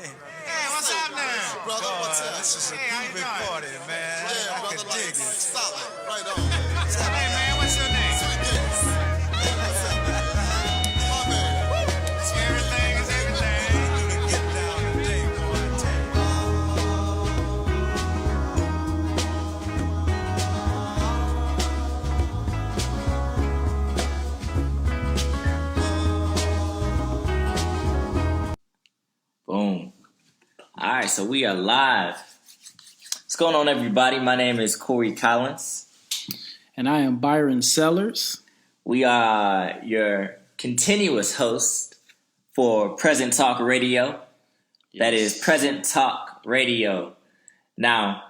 Hey, what's happening? Brother, what's up? This is a Hey, how you groovy doing? party, man. Yeah, I brother, can like, dig it. solid. Right on. Hey, man, what's your name? Sweet Kicks. Hey, what's up? My man. Everything is everything. Get down today, boy, I tell you. Boom. All right, so we are live. What's going on, everybody? My name is Corey Collins. And I am Byron Sellers. We are your continuous host for Present Talk Radio. That is Present Talk Radio. Now,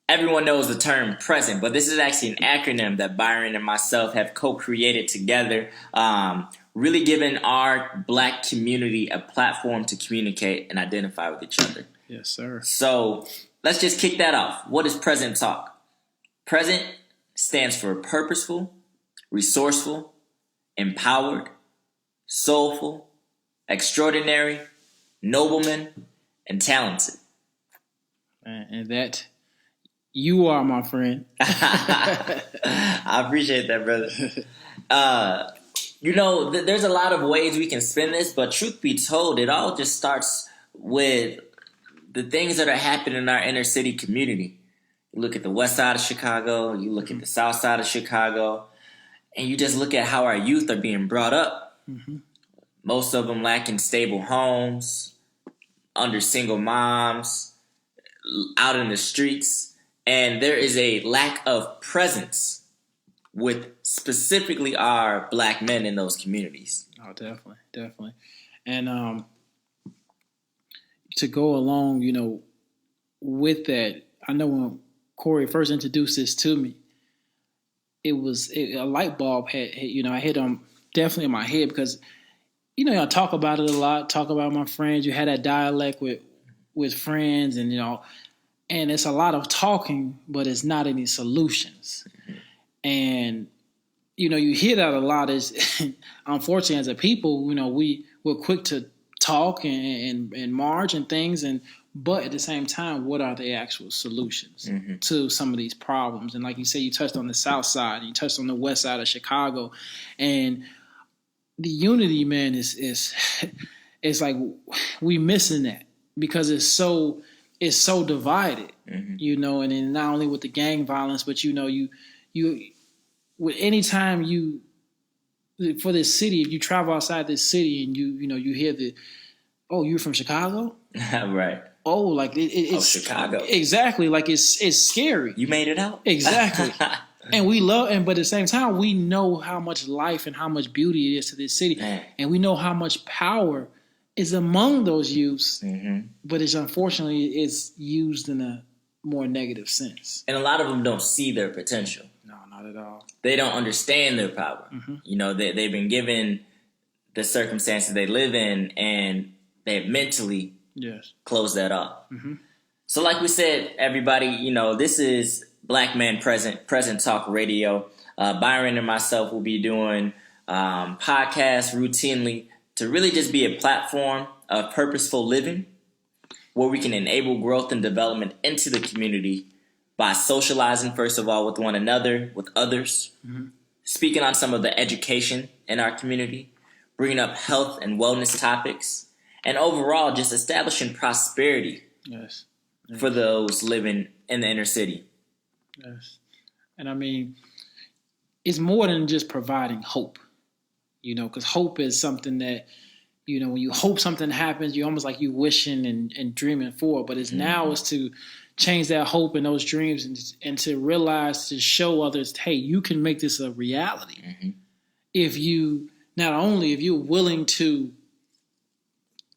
everyone knows the term present, but this is actually an acronym that Byron and myself have co-created together, really giving our Black community a platform to communicate and identify with each other. Yes, sir. So let's just kick that off. What is Present Talk? Present stands for purposeful, resourceful, empowered, soulful, extraordinary, nobleman, and talented. And that you are, my friend. I appreciate that, brother. There's a lot of ways we can spin this, but truth be told, it all just starts with the things that are happening in our inner city community. You look at the west side of Chicago, you look at the south side of Chicago, and you just look at how our youth are being brought up. Mm-hmm. Most of them lacking stable homes, under single moms, out in the streets, and there is a lack of presence with specifically our Black men in those communities. Oh, definitely. And to go along, with that, I know when Corey first introduced this to me, a light bulb had I hit definitely in my head because, I talk about it a lot, talk about my friends. You had that dialect with friends and, and it's a lot of talking, but it's not any solutions. Mm-hmm. And, you hear that a lot is, unfortunately, as a people, we're quick to talk and march and things. But at the same time, what are the actual solutions to some of these problems? And like you say, you touched on the south side, and you touched on the west side of Chicago. And the unity, man, is it's like we missing that because it's so divided, and then not only with the gang violence, but you with any time for this city, if you travel outside this city and you hear you're from Chicago, right? Oh, like it's Chicago, exactly. Like it's scary. You made it out, exactly. And we love, but at the same time, we know how much life and how much beauty it is to this city, and we know how much power is among those youths. But it's unfortunately is used in a more negative sense. And a lot of them don't see their potential. No, not at all. They don't understand their power. They've been given the circumstances they live in, and they've mentally closed that off. So like we said, everybody, this is Black Man Present Talk Radio. Byron and myself will be doing podcasts routinely to really just be a platform of purposeful living where we can enable growth and development into the community by socializing, first of all, with one another, with others, speaking on some of the education in our community, bringing up health and wellness topics, and overall just establishing prosperity for those living in the inner city. Yes. And I mean, it's more than just providing hope, because hope is something that, when you hope something happens, you almost like you wishing and dreaming for it. But it's now is to change that hope and those dreams and to realize, to show others, hey, you can make this a reality. If you're willing to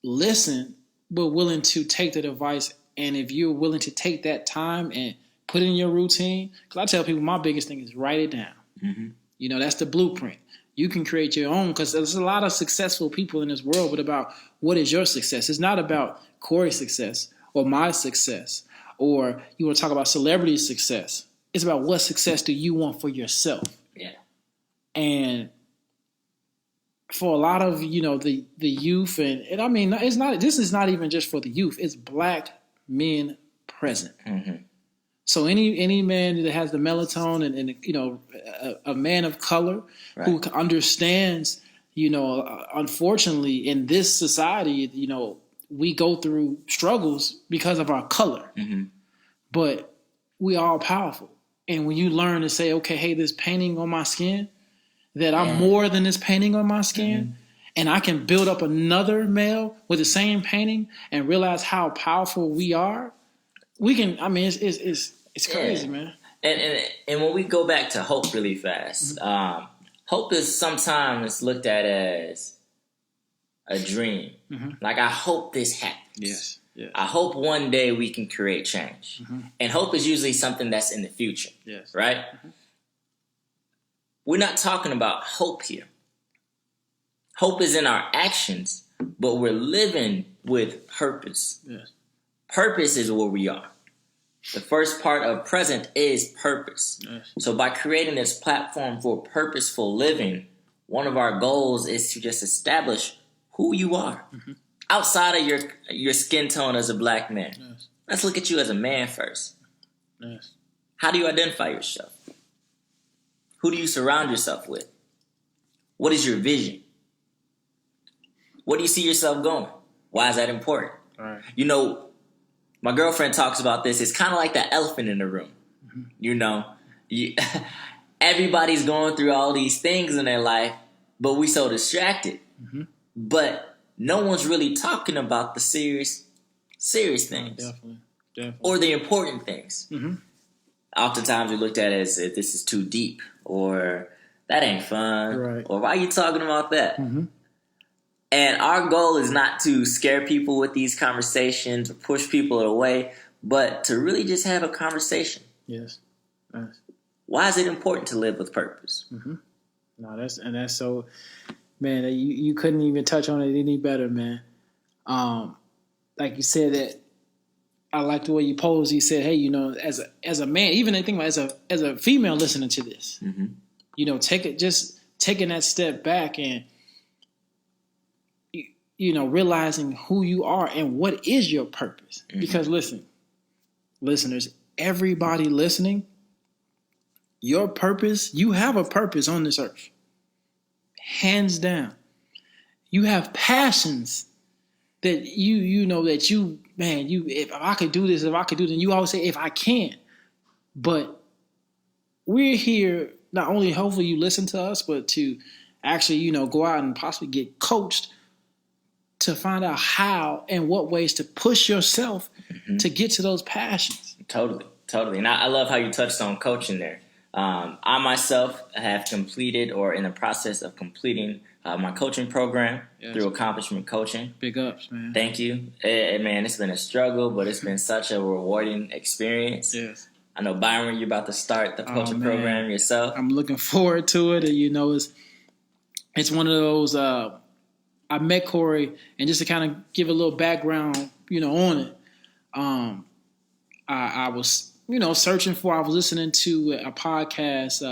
listen, but willing to take that advice. And if you're willing to take that time and put it in your routine, because I tell people my biggest thing is write it down. That's the blueprint. You can create your own, because there's a lot of successful people in this world, but about what is your success? It's not about Corey's success or my success, or you want to talk about celebrity success. It's about what success do you want for yourself? Yeah. And for a lot of, the youth, and I mean, this is not even just for the youth. It's black men present. Mm-hmm. So any man that has the melatonin and a man of color who understands, unfortunately in this society, we go through struggles because of our color, but we are all powerful. And when you learn to say, okay, hey, this painting on my skin, that I'm more than this painting on my skin, and I can build up another male with the same painting and realize how powerful we are. We can. I mean, it's crazy, man. And when we go back to hope really fast, hope is sometimes looked at as a dream. Like, I hope this happens. Yes. Yeah. I hope one day we can create change. And hope is usually something that's in the future. Yes. Right? We're not talking about hope here. Hope is in our actions, but we're living with purpose. Yes. Purpose is where we are. The first part of present is purpose. Yes. So by creating this platform for purposeful living, one of our goals is to just establish who you are outside of your skin tone as a black man. Yes. Let's look at you as a man first. Yes. How do you identify yourself? Who do you surround yourself with? What is your vision? Where do you see yourself going? Why is that important? All right. My girlfriend talks about this. It's kind of like the elephant in the room. Everybody's going through all these things in their life, but we so distracted. But no one's really talking about the serious things. Definitely. Or the important things. Oftentimes we looked at it as if this is too deep, or that ain't fun, Right. or why are you talking about that? And our goal is not to scare people with these conversations or push people away, but to really just have a conversation. Yes. Nice. Why is it important to live with purpose? No, that's so, man. You couldn't even touch on it any better, man. Like you said, that I like the way you posed. You said, hey, as a man, even I think about as a female listening to this, taking that step back and realizing who you are and what is your purpose. Because listen, listeners, everybody listening, your purpose, you have a purpose on this earth. Hands down. You have passions that if I could do this, and you always say, if I can. But we're here, not only hopefully you listen to us, but to actually, go out and possibly get coached to find out how and what ways to push yourself to get to those passions. Totally. And I love how you touched on coaching there. I myself have completed or in the process of completing my coaching program through Accomplishment Coaching. Big ups, man. Thank you. Man, it's been a struggle, but it's been such a rewarding experience. Yes. I know, Byron, you're about to start the coaching program yourself. I'm looking forward to it. And, it's one of those, I met Corey, and just to kind of give a little background, on it, I was, searching I was listening to a podcast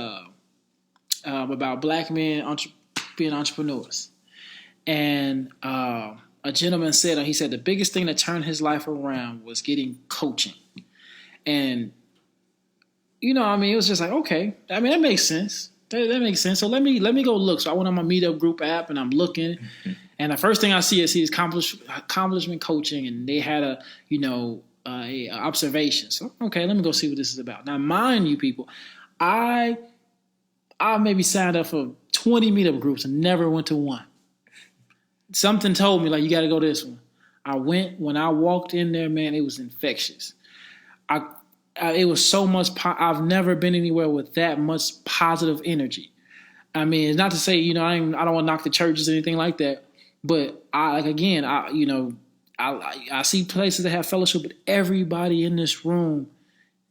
about black men being entrepreneurs. And a gentleman said, he said the biggest thing that turned his life around was getting coaching. And, it was just like, okay, that makes sense. That makes sense. So let me go look. So I went on my Meetup group app and I'm looking. And the first thing I see is accomplishment coaching, and they had a observation. So okay, let me go see what this is about. Now, mind you, people, I maybe signed up for 20 Meetup groups and never went to one. Something told me, like, you got to go to this one. I went. When I walked in there, man, it was infectious. It was so much. I've never been anywhere with that much positive energy. I mean, it's not to say, I don't want to knock the churches or anything like that. But I see places that have fellowship, but everybody in this room,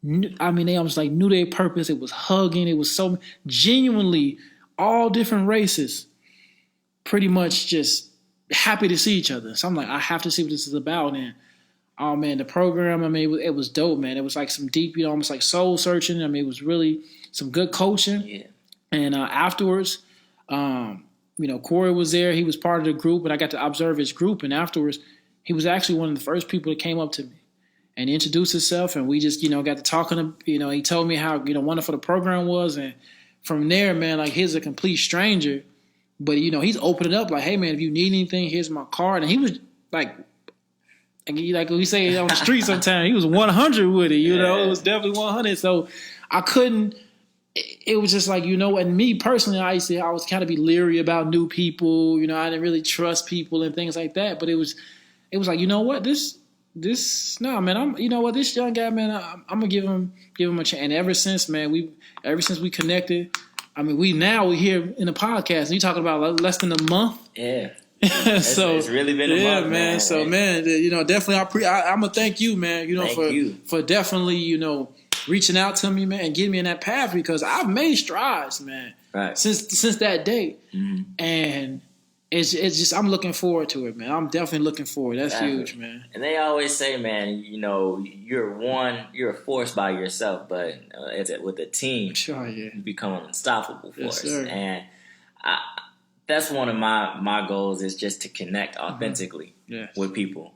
they almost like knew their purpose. It was hugging. It was so genuinely all different races, pretty much just happy to see each other. So I'm like, I have to see what this is about. And oh man, the program, it was dope, man. It was like some deep, almost like soul searching. It was really some good coaching. Yeah. And afterwards, Corey was there. He was part of the group, and I got to observe his group. And afterwards, he was actually one of the first people that came up to me and introduced himself. And we just, got to talking. He told me how, wonderful the program was. And from there, man, like, he's a complete stranger. But, he's opened it up like, hey, man, if you need anything, here's my card. And he was like we say on the street sometimes, he was 100 with it. It was definitely 100. So I couldn't. It was just like, and me personally, I was kind of be leery about new people. I didn't really trust people and things like that. But it was like, what, this, man, this young guy, man, I'm gonna give him a chance. And ever since we connected, I mean, we here in the podcast, and you talking about less than a month. Yeah. So it's really been a month, man. So man, definitely, I'm gonna thank you, man. For definitely, reaching out to me, man, and getting me in that path, because I've made strides, man, right, since that day, mm-hmm. and it's just, I'm looking forward to it, man. I'm definitely looking forward. That's huge, man. And they always say, man, you're a force by yourself, but with a team, sure, yeah, you become an unstoppable force. Yes, sir. And that's one of my goals, is just to connect authentically with people.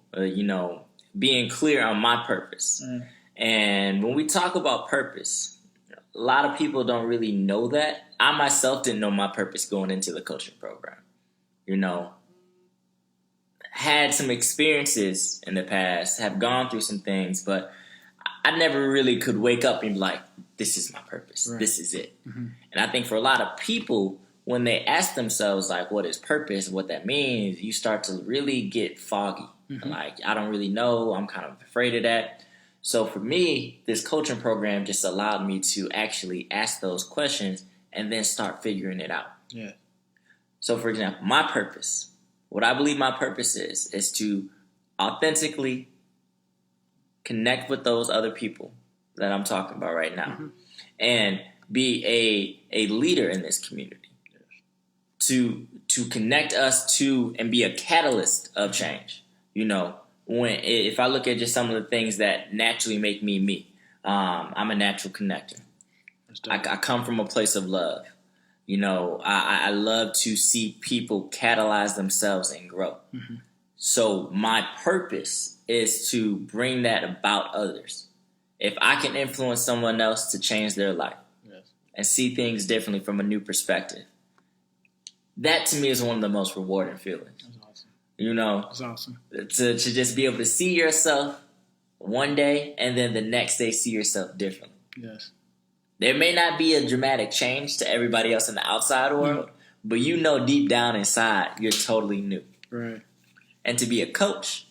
Being clear on my purpose. Mm. And when we talk about purpose, a lot of people don't really know that. I myself didn't know my purpose going into the coaching program. Had some experiences in the past, have gone through some things, but I never really could wake up and be like, this is my purpose. Right. This is it. Mm-hmm. And I think for a lot of people, when they ask themselves, like, what is purpose, what that means, you start to really get foggy. Mm-hmm. Like, I don't really know. I'm kind of afraid of that. So for me, this coaching program just allowed me to actually ask those questions and then start figuring it out. Yeah. So, for example, my purpose, what I believe my purpose is to authentically connect with those other people that I'm talking about right now, mm-hmm. and be a leader in this community, to connect us to and be a catalyst of change. If I look at just some of the things that naturally make me, I'm a natural connector. I come from a place of love. I love to see people catalyze themselves and grow. Mm-hmm. So my purpose is to bring that about others. If I can influence someone else to change their life and see things differently from a new perspective, that to me is one of the most rewarding feelings. That's awesome. To just be able to see yourself one day and then the next day see yourself differently. Yes. There may not be a dramatic change to everybody else in the outside world, but deep down inside, you're totally new. Right. And to be a coach,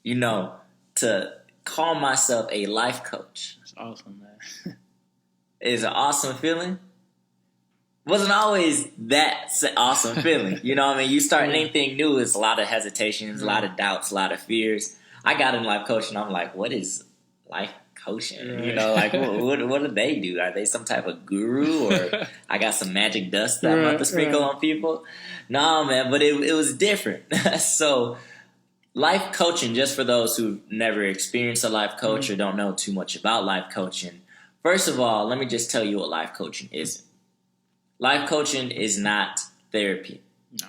to call myself a life coach. That's awesome, man. Is an awesome feeling. Wasn't always that awesome feeling. You start anything new, it's a lot of hesitations, a lot of doubts, a lot of fears. I got in life coaching, I'm like, what is life coaching? Right. What do they do? Are they some type of guru, or I got some magic dust that I'm about to sprinkle on people? No, man, but it was different. So life coaching, just for those who've never experienced a life coach or don't know too much about life coaching, first of all, let me just tell you what life coaching isn't. Life coaching is not therapy. No.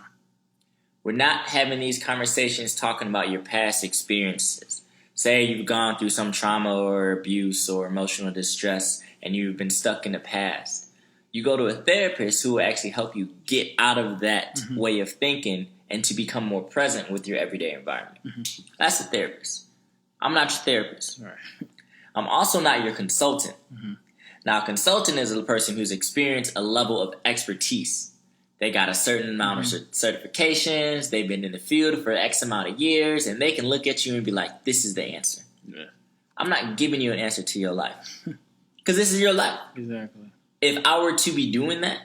We're not having these conversations talking about your past experiences. Say you've gone through some trauma or abuse or emotional distress and you've been stuck in the past. You go to a therapist who will actually help you get out of that way of thinking and to become more present with your everyday environment. Mm-hmm. That's a therapist. I'm not your therapist. Right. I'm also not your consultant. Mm-hmm. Now, a consultant is a person who's experienced a level of expertise. They got a certain amount of certifications. They've been in the field for X amount of years, and they can look at you and be like, this is the answer. Yeah. I'm not giving you an answer to your life because this is your life. Exactly. If I were to be doing that,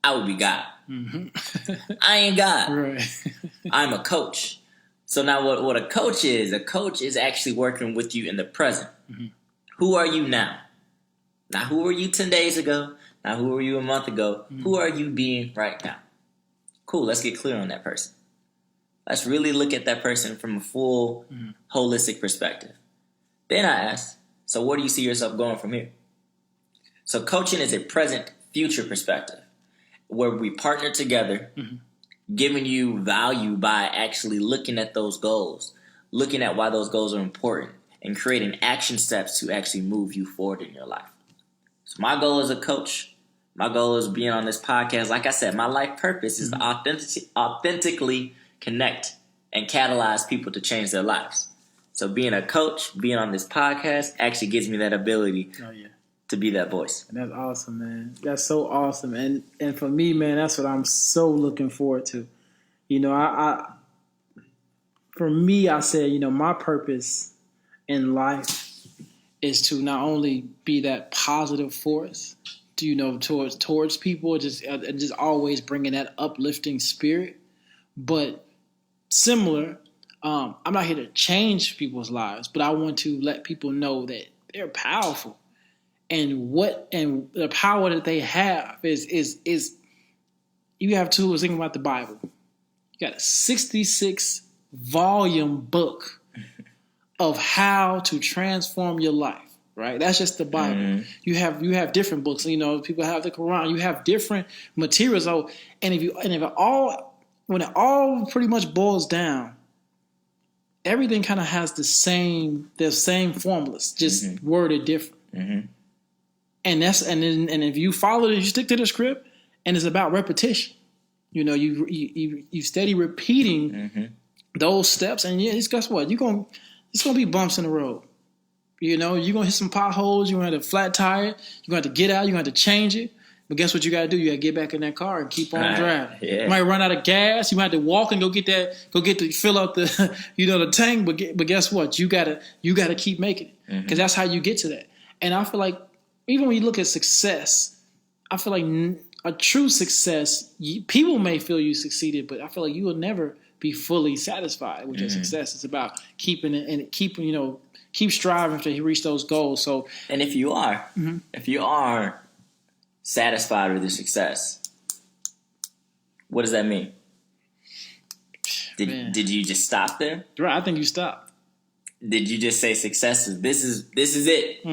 I would be God. Mm-hmm. I ain't God. Right. I'm a coach. So now what a coach is actually working with you in the present. Mm-hmm. Who are you now? Now, who were you 10 days ago? Now, who were you a month ago? Mm-hmm. Who are you being right now? Cool, let's get clear on that person. Let's really look at that person from a full, holistic perspective. Then I ask, so where do you see yourself going from here? So coaching is a present, future perspective where we partner together giving you value by actually looking at those goals, looking at why those goals are important, and creating action steps to actually move you forward in your life. So my goal as a coach, my goal is being on this podcast. Like I said, my life purpose is to authentically connect and catalyze people to change their lives. So being a coach, being on this podcast actually gives me that ability to be that voice. And that's awesome, man. That's so awesome. And for me, man, that's what I'm so looking forward to. You know, for me, I said, you know, my purpose in life is to not only be that positive force, to, you know, towards people, just always bringing that uplifting spirit. But similar, I'm not here to change people's lives, but I want to let people know that they're powerful, and the power that they have is you have tools. Think about the Bible. You got a 66 volume book of how to transform your life, right? That's just the Bible. Mm-hmm. You have different books. You know, people have the Quran. You have different materials. When it all pretty much boils down, everything kind of has the same formulas, just worded different. Mm-hmm. And if you follow it, you stick to the script, and it's about repetition. You know, you steady repeating those steps, and guess what? It's gonna be bumps in the road. You know, you're gonna hit some potholes. You're gonna have a flat tire. You're gonna have to get out. You're gonna have to change it. But guess what you gotta do? You gotta get back in that car and keep on driving. Yeah. You might run out of gas. You might have to walk and fill up the the tank. But guess what? You gotta keep making it, because that's how you get to that. And I feel like even when you look at success, I feel like a true success, people may feel you succeeded, but I feel like you will never be fully satisfied with your success. It's about keep striving to reach those goals. So, and if you are satisfied with your success, what does that mean? Did you just stop there? Right, I think you stopped. Did you just say success is this is it?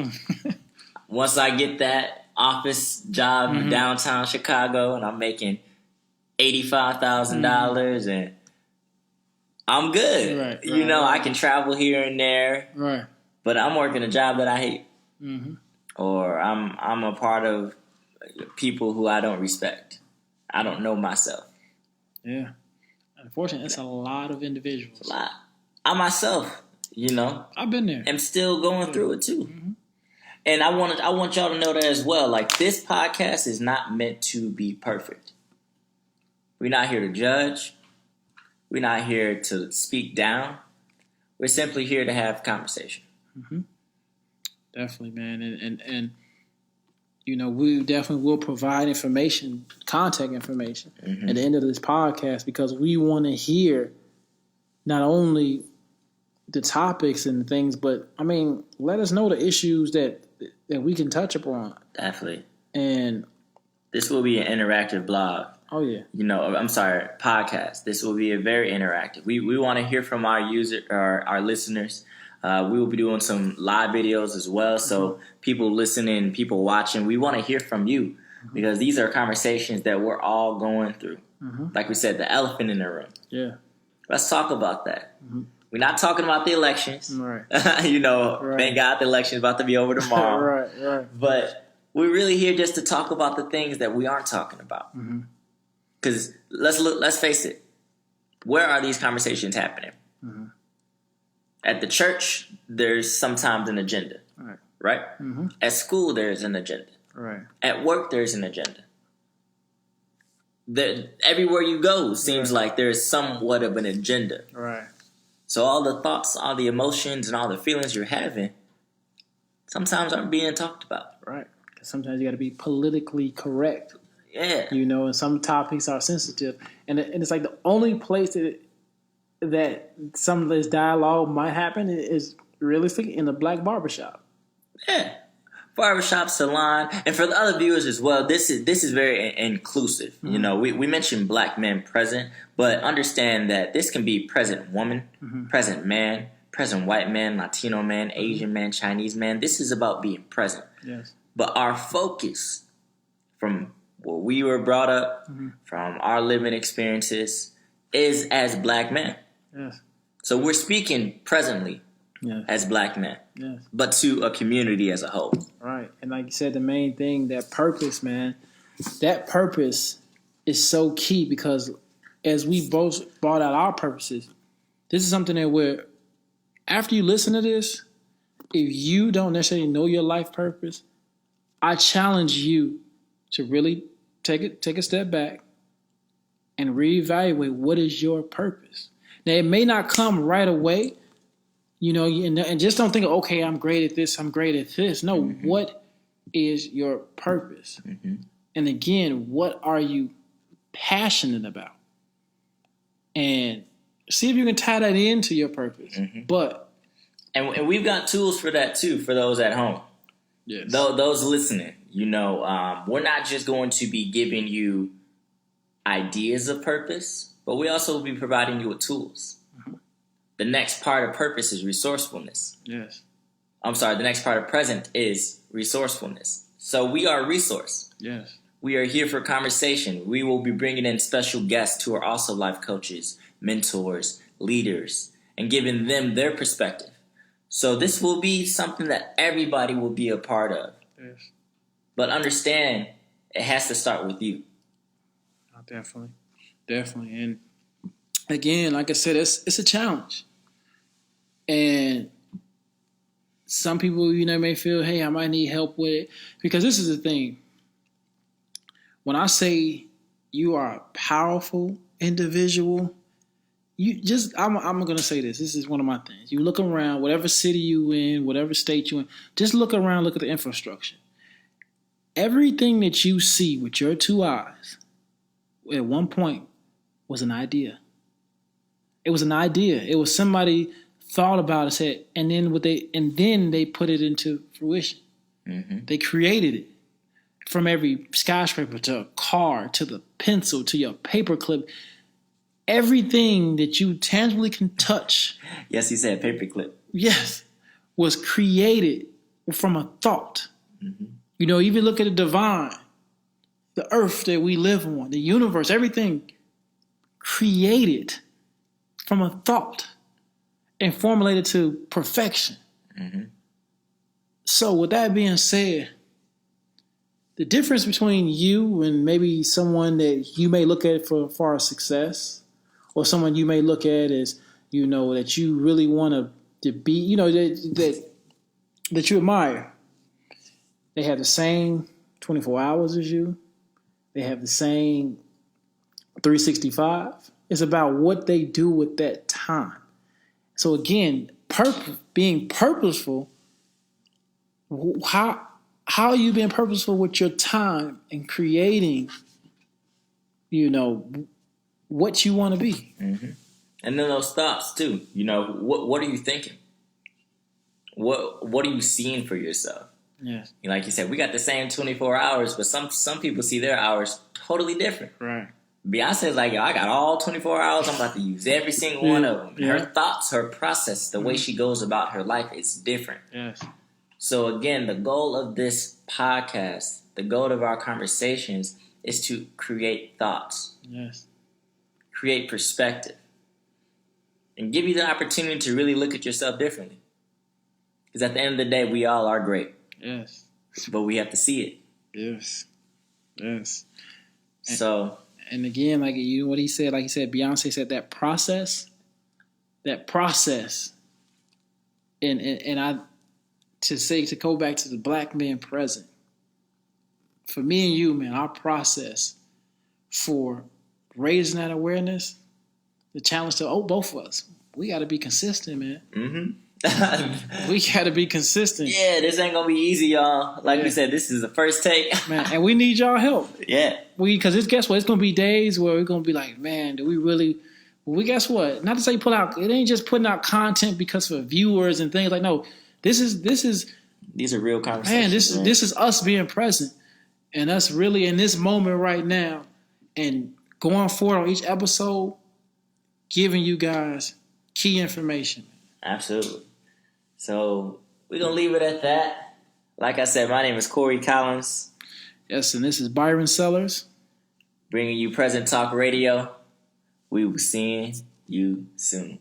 Once I get that office job in downtown Chicago and I'm making $85,000 and I'm good. Right, you know, I can travel here and there. Right. But I'm working a job that I hate. Mm-hmm. Or I'm a part of people who I don't respect. I don't know myself. Yeah. Unfortunately, it's a lot of individuals. It's a lot. I myself, I've been there. I'm still going through it too. Mm-hmm. And I want y'all to know that as well. Like, this podcast is not meant to be perfect. We're not here to judge. We're not here to speak down. We're simply here to have conversation. Mm-hmm. Definitely, man. And we definitely will provide information, contact information at the end of this podcast, because we want to hear not only the topics and things, but, let us know the issues that we can touch upon. Definitely. And this will be an interactive blog. Oh, yeah. Podcast. This will be a very interactive. We want to hear from our our listeners. We will be doing some live videos as well. So people listening, people watching, we want to hear from you, because these are conversations that we're all going through. Mm-hmm. Like we said, the elephant in the room. Yeah. Let's talk about that. Mm-hmm. We're not talking about the elections. Right. Right. Thank God the election's about to be over tomorrow. Right. But we're really here just to talk about the things that we aren't talking about. Because let's face it, where are these conversations happening? Mm-hmm. At the church, there's sometimes an agenda. Right? Mm-hmm. At school, there's an agenda. Right. At work, there's an agenda. Everywhere you go seems like there's somewhat of an agenda. Right. So all the thoughts, all the emotions, and all the feelings you're having sometimes aren't being talked about. Right. Because sometimes you got to be politically correct. Yeah. And some topics are sensitive. And it's like the only place that some of this dialogue might happen is realistically in the black barbershop. Yeah. Barbershop, salon, and for the other viewers as well, this is very inclusive. Mm-hmm. We mentioned black men present, but understand that this can be present woman, present man, present white man, Latino man, Asian man, Chinese man. This is about being present. Yes. But our focus from where we were brought up, from our living experiences, is as black men. Yes. So we're speaking presently Yes. as black men, Yes. but to a community as a whole. Right. And like you said, the main thing, that purpose, man, that purpose is so key, because as we both brought out our purposes, this is something that we're, after you listen to this, if you don't necessarily know your life purpose, I challenge you to really take a step back and reevaluate what is your purpose. Now, it may not come right away, and just don't think, okay, I'm great at this, I'm great at this. No, what is your purpose? And again, what are you passionate about? And see if you can tie that into your purpose. But And we've got tools for that too, for those at home. yes, Those listening, we're not just going to be giving you ideas of purpose, but we also will be providing you with tools. The next part of purpose is resourcefulness. yes, I'm sorry, the next part of present is resourcefulness. So we are a resource. yes, We are here for conversation. We will be bringing in special guests who are also life coaches, mentors, leaders, and giving them their perspective. So this will be something that everybody will be a part of. yes. But understand, it has to start with you. Oh, definitely. And again, like I said, it's a challenge. And some people, may feel, hey, I might need help with it. Because this is the thing. When I say you are a powerful individual, I'm going to say this. This is one of my things. You look around, whatever city you in, whatever state you in, just look around, look at the infrastructure. Everything that you see with your two eyes at one point was an idea. It was an idea. It was somebody thought about it, said, and then they put it into fruition. They created it. From every skyscraper to a car to the pencil to your paperclip, everything that you tangibly can touch, Yes, he said paperclip. yes, was created from a thought. Even look at the divine, the earth that we live on, the universe, everything created from a thought and formulated to perfection. So with that being said, the difference between you and maybe someone that you may look at for far success, or someone you may look at as, that you really want to be, that you admire. They have the same 24 hours as you. They have the same 365. It's about what they do with that time. So again, being purposeful, how are you being purposeful with your time and creating, what you want to be? And then those thoughts too. What are you thinking? What are you seeing for yourself? Yes. Like you said, we got the same 24 hours, but some people see their hours totally different. Right. Beyonce's like, yo, I got all 24 hours. I'm about to use every single one of them. Yeah. Her thoughts, her process, the way she goes about her life is different. Yes. So again, the goal of this podcast, the goal of our conversations is to create thoughts, Yes. create perspective, and give you the opportunity to really look at yourself differently. Because at the end of the day, we all are great, Yes. but we have to see it. Yes. Yes. So, And again, like what he said, Beyonce said that process, and I to go back to the black man present. For me and you, man, our process for raising that awareness, the challenge to both of us, we got to be consistent, man. We got to be consistent. Yeah, this ain't gonna be easy, y'all. Like we said, this is the first take. Man, and we need y'all help. Yeah. Because guess what? It's going to be days where we're going to be like, man, do we really... Well, guess what? Not to say put out... It ain't just putting out content because for viewers and things. Like, no, this is... These are real conversations. Man, this is us being present. And us really in this moment right now. And going forward on each episode, giving you guys key information. Absolutely. So, we're going to leave it at that. Like I said, my name is Corey Collins. Yes, and this is Byron Sellers. Bringing you Present Talk Radio. We will seeing you soon.